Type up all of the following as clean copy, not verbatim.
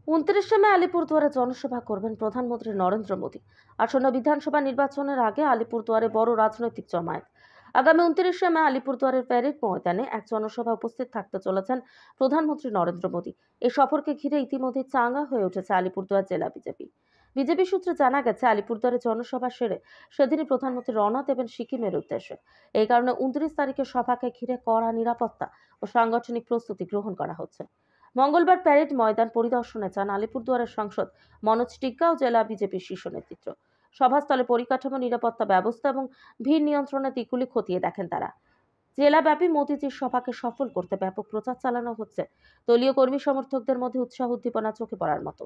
29 মে আলিপুরদুয়ারে জনসভা করবেন প্রধানমন্ত্রী নরেন্দ্র মোদী। আসন্ন বিধানসভা নির্বাচনের আগে আলিপুরদুয়ারে বড় রাজনৈতিক জমায়েত। আগামী 29 মে আলিপুরদুয়ারের প্যারেড ময়দানে এক জনসভা উপস্থিত থাকতে চলেছেন প্রধানমন্ত্রী নরেন্দ্র মোদী। এই সফরকে ঘিরে ইতিমধ্যে চাঙ্গা হয়ে উঠেছে আলিপুরদুয়ার জেলা বিজেপি সূত্রে জানা গেছে, আলিপুরদুয়ারে জনসভা সেরে সেদিনই প্রধানমন্ত্রী রওনা দেবেন সিকিমের উদ্দেশ্যে। এই কারণে 29 তারিখের সভাকে ঘিরে কড়া নিরাপত্তা ও সাংগঠনিক প্রস্তুতি গ্রহণ করা হচ্ছে। মঙ্গলবার প্যারেড ময়দান পরিদর্শনে যান আলিপুরদুয়ারের সাংসদ মনোজ টিগ্গা ও জেলা বিজেপির শীর্ষ নেতৃত্ব। সভাস্থলে পরিকাঠামো, নিরাপত্তা ব্যবস্থা এবং ভিড় নিয়ন্ত্রণের দিকগুলি খতিয়ে দেখেন তারা। জেলাব্যাপী মোদিজির সভাকে সফল করতে ব্যাপক প্রচার চালানো হচ্ছে। দলীয় কর্মী সমর্থকদের মধ্যে উৎসাহ উদ্দীপনা চোখে পড়ার মতো।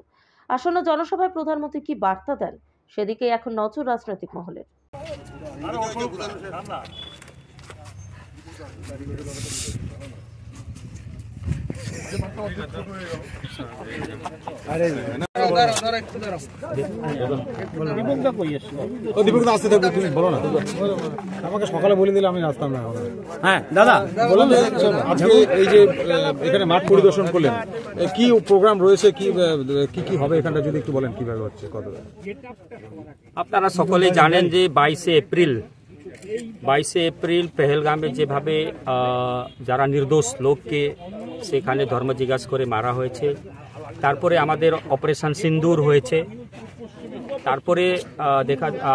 আসন্ন জনসভায় প্রধানমন্ত্রী কি বার্তা দেন, সেদিকে এখন নজর রাজনৈতিক মহলের। আমাকে সকালে বলে দিলে আমি আসতাম না। হ্যাঁ দাদা বলুন, আজকে এই যে এখানে মাঠ পরিদর্শন করলেন, কি প্রোগ্রাম রয়েছে, কি কি হবে এখানটা যদি একটু বলেন, কিভাবে হচ্ছে, কত? আপনারা সকলেই জানেন যে 22শে এপ্রিল পেহেলগামে যেভাবে যারা নির্দোষ লোককে সেখানে ধর্ম জিজ্ঞাসা করে মারা হয়েছে, তারপরে আমাদের অপারেশন সিন্দুর হয়েছে, তারপরে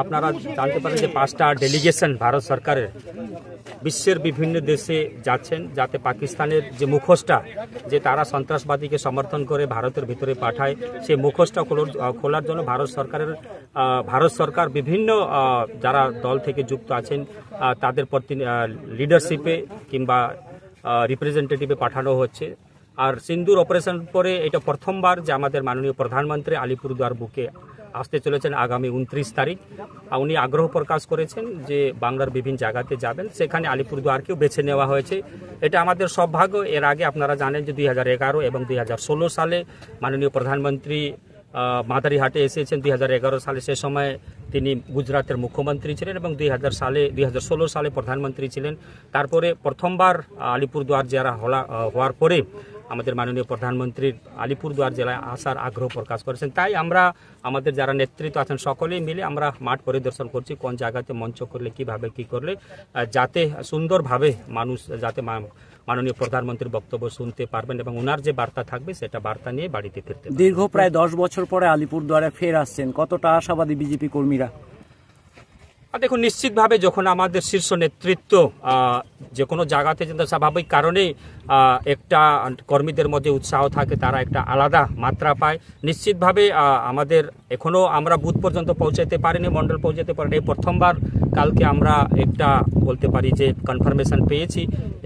আপনারা জানতে পারেন যে 5টা ডেলিগেশন ভারত সরকারের বিশ্বের বিভিন্ন দেশে যাচ্ছেন, যাতে পাকিস্তানের যে মুখোশটা যে তারা সন্ত্রাসবাদীকে সমর্থন করে ভারতের ভিতরে পাঠায়, সেই মুখোশটা খোলার জন্য ভারত সরকার বিভিন্ন যারা দল থেকে যুক্ত আছেন তাদের লিডারশিপে কিংবা রিপ্রেজেন্টেটিভে পাঠানো হচ্ছে। আর সিন্দুর অপারেশন পরে এটা প্রথমবার যে আমাদের মাননীয় প্রধানমন্ত্রী আলিপুরদুয়ার বুকে আসতে চলেছেন আগামী 29 তারিখ। উনি আগ্রহ প্রকাশ করেছেন যে বাংলার বিভিন্ন জায়গাতে যাবেন, সেখানে আলিপুরদুয়ারকেও বেছে নেওয়া হয়েছে। এটা আমাদের সৌভাগ্য। এর আগে আপনারা জানেন যে 2011 এবং 2016 সালে মাননীয় প্রধানমন্ত্রী মাদারিহাটে এসেছেন 2011 সালে। সে সময় তিনি গুজরাটের মুখ্যমন্ত্রী ছিলেন এবং 2016 সালে প্রধানমন্ত্রী ছিলেন। তারপরে প্রথমবার আলিপুরদুয়ার জেলা হওয়ার পরে আমাদের মাননীয় প্রধানমন্ত্রীর আলিপুরদুয়ার জেলায় আসার আগ্রহ প্রকাশ করেছেন। তাই আমরা আমাদের যারা নেতৃত্ব আছেন সকলেই মিলে আমরা মাঠ পরিদর্শন করছি, কোন জায়গাতে মঞ্চ করলে কিভাবে কি করলে যাতে সুন্দরভাবে মানুষ যাতে মাননীয় প্রধানমন্ত্রীর বক্তব্য শুনতে পারবেন এবং ওনার যে বার্তা থাকবে সেটা বার্তা নিয়ে বাড়িতে ফিরতে। দীর্ঘ প্রায় 10 বছর পরে আলিপুরদুয়ারে ফের আসছেন, কতটা আশাবাদী বিজেপি কর্মীরা? দেখুন, নিশ্চিতভাবে যখন আমাদের শীর্ষ নেতৃত্ব যে কোনো জায়গাতে যেন স্বাভাবিক কারণে একটা কর্মীদের মধ্যে উৎসাহ থাকে, তারা একটা আলাদা মাত্রা পায়। নিশ্চিতভাবে আমাদের এখনো আমরা বুথ পর্যন্ত পৌঁছাতে পারিনি, মণ্ডল পৌঁছাতে পারিনি। এই প্রথমবার কালকে আমরা একটা বলতে পারি যে কনফার্মেশন পেয়েছি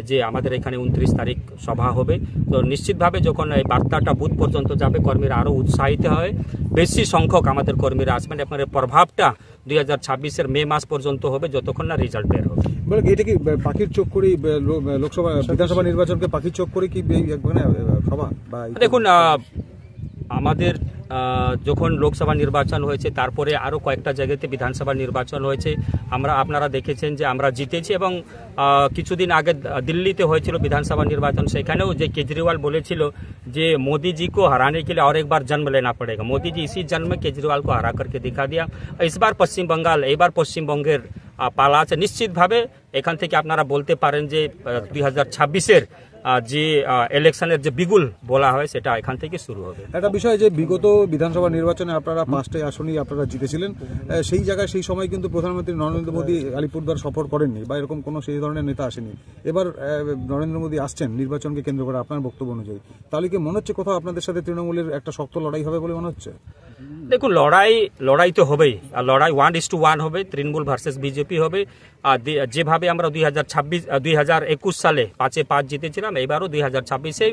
যে আমাদের এখানে 29 তারিখ সভা হবে। তো নিশ্চিতভাবে যখন এই বার্তাটা বুথ পর্যন্ত যাবে, কর্মীরা আরও উৎসাহিত হয়, বেশি সংখ্যক আমাদের কর্মীরা আসবেন এবং এর প্রভাবটা 2026-এর মে মাস পর্যন্ত হবে, যতক্ষণ না রেজাল্ট বের হবে। বলে এটা কি পাখির চোখ করে লোকসভা বিধানসভা নির্বাচনকে পাখির চোখ করে কি সভা? দেখুন, আমাদের যখন লোকসভা নির্বাচন হয়েছে তারপরে আরও কয়েকটা জায়গাতে বিধানসভা নির্বাচন হয়েছে, আপনারা দেখেছেন যে আমরা জিতেছি এবং কিছুদিন আগে দিল্লিতে হয়েছিল বিধানসভা নির্বাচন। সেখানেও যে কেজরিওয়াল বলেছিল যে मोदी जी को हराने के लिए और एक बार जन्म लेना पड़ेगा, मोदी जी इसी जन्म में केजरीवाल को हरा करके दिखा दिया। इस बार পশ্চিমবঙ্গের পালা আছে। নিশ্চিতভাবে এখান থেকে আপনারা বলতে পারেন যে 2026-এর যে ইলেকশনের যে বিগুল বলা হয় সেটা এখান থেকে শুরু হবে। একটা বিষয় যে বিগত বিধানসভা নির্বাচনে আপনারা 5টি আসনই আপনারা জিতেছিলেন, সেই জায়গায় সেই সময় কিন্তু প্রধানমন্ত্রী নরেন্দ্র মোদী আলিপুরদুয়ার সফর করেননি বা এরকম কোনো সেই ধরনের নেতা আসেনি। এবার নরেন্দ্র মোদী আসছেন নির্বাচনকে কেন্দ্র করে, আপনার বক্তব্য অনুযায়ী তাহলে কি মনে হচ্ছে কোথাও আপনাদের সাথে তৃণমূলের একটা শক্ত লড়াই হবে বলে মনে হচ্ছে? দেখুন, লড়াই তো হবেই, লড়াই 1:1 হবে, তৃণমূল ভার্সেস বিজেপি হবে। যেভাবে আমরা 2021 সালে 5-5 জিতেছিলাম, এবারও 2026-এ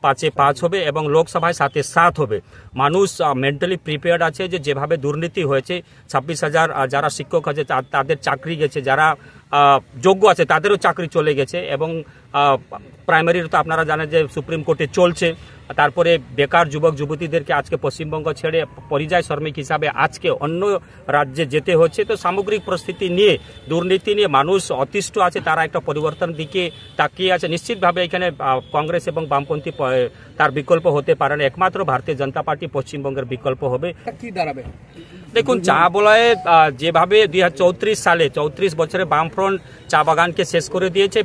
5-5 হবে এবং লোকসভায় 7-7 হবে। মানুষ মেন্টালি প্রিপেয়ার্ড আছে যে যেভাবে দুর্নীতি হয়েছে, 26,000 যারা শিক্ষক আছে তাদের চাকরি গেছে, যারা যোগ্য আছে তাদেরও চাকরি চলে গেছে এবং প্রাইমারির তো আপনারা জানেন যে সুপ্রিম কোর্টে চলছে। তারপরে বেকার যুবক যুবতীদেরকে আজকে পশ্চিমবঙ্গ ছেড়ে পরিযায়ী শ্রমিক হিসাবে আজকে অন্য রাজ্যে যেতে হচ্ছে। তো সামগ্রিক পরিস্থিতি নিয়ে, দুর্নীতি নিয়ে মানুষ অতিষ্ঠ আছে, তারা একটা পরিবর্তন দিকে তাকিয়ে আছে। নিশ্চিতভাবে এখানে কংগ্রেস এবং বামপন্থী তার বিকল্প হতে পারে না, একমাত্র ভারতীয় জনতা পার্টি পশ্চিমবঙ্গের বিকল্প হবে। কি দাঁড়াবে? দেখুন, চা বলয়ে যেভাবে 2034 সালে 34 বছরে বামফ্রন্ট চা বাগানকে শেষ করে দিয়েছে,